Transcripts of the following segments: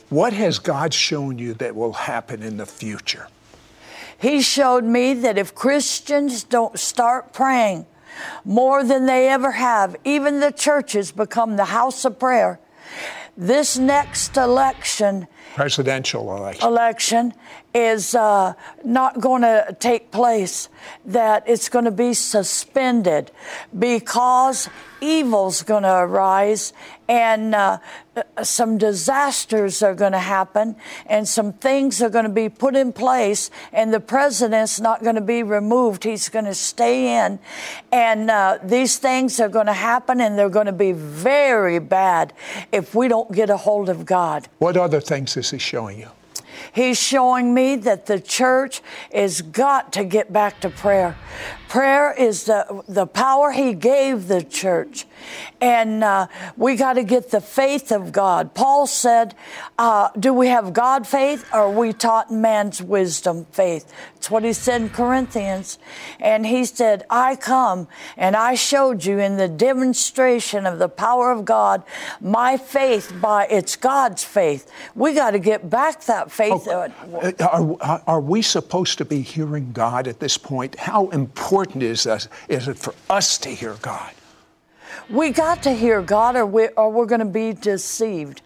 What has God shown you that will happen in the future? He showed me that if Christians don't start praying more than they ever have, even the churches become the house of prayer, this next election, presidential election is not going to take place, that it's going to be suspended because evil's going to arise and some disasters are going to happen and some things are going to be put in place, and the president's not going to be removed. He's going to stay in, and these things are going to happen, and they're going to be very bad if we don't get a hold of God. What other things is he showing you? He's showing me that the church has got to get back to prayer. Prayer is the power he gave the church. And we got to get the faith of God. Paul said, do we have God faith, or are we taught man's wisdom faith? That's what he said in Corinthians. And he said, I come and I showed you in the demonstration of the power of God, my faith it's God's faith. We got to get back that faith. Are we supposed to be hearing God at this point? How important is it for us to hear God? We got to hear God, or we're going to be deceived.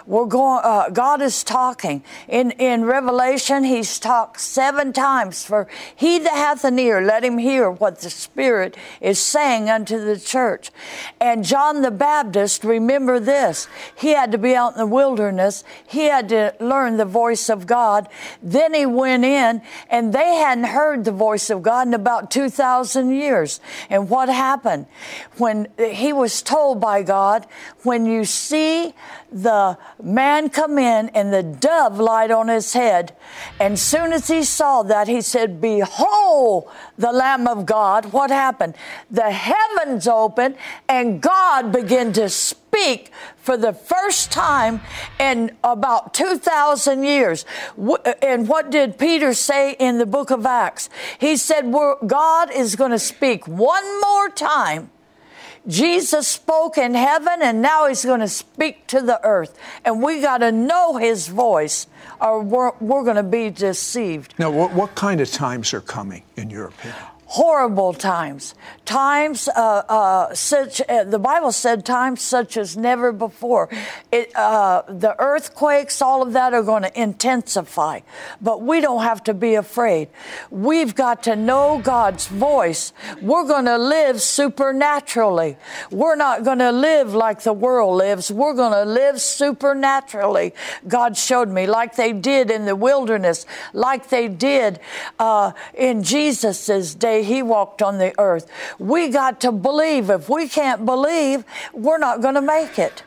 God is talking. In Revelation, he's talked 7 times. For he that hath an ear, let him hear what the Spirit is saying unto the church. And John the Baptist, remember this, he had to be out in the wilderness. He had to learn the voice of God. Then he went in, and they hadn't heard the voice of God in about 2,000 years. And what happened? When he was told by God, when you see the man come in and the dove light on his head, and soon as he saw that, he said, behold the Lamb of God. What happened? The heavens opened, and God began to speak for the first time in about 2,000 years. And what did Peter say in the book of Acts? He said, God is going to speak one more time. Jesus spoke in heaven, and now he's going to speak to the earth. And we got to know his voice, or we're going to be deceived. Now, what kind of times are coming, in your opinion? Horrible times. Times such, the Bible said, times such as never before. The earthquakes, all of that are going to intensify. But we don't have to be afraid. We've got to know God's voice. We're going to live supernaturally. We're not going to live like the world lives. We're going to live supernaturally. God showed me, like they did in the wilderness, like they did in Jesus' day. He walked on the earth. We got to believe. If we can't believe, we're not going to make it.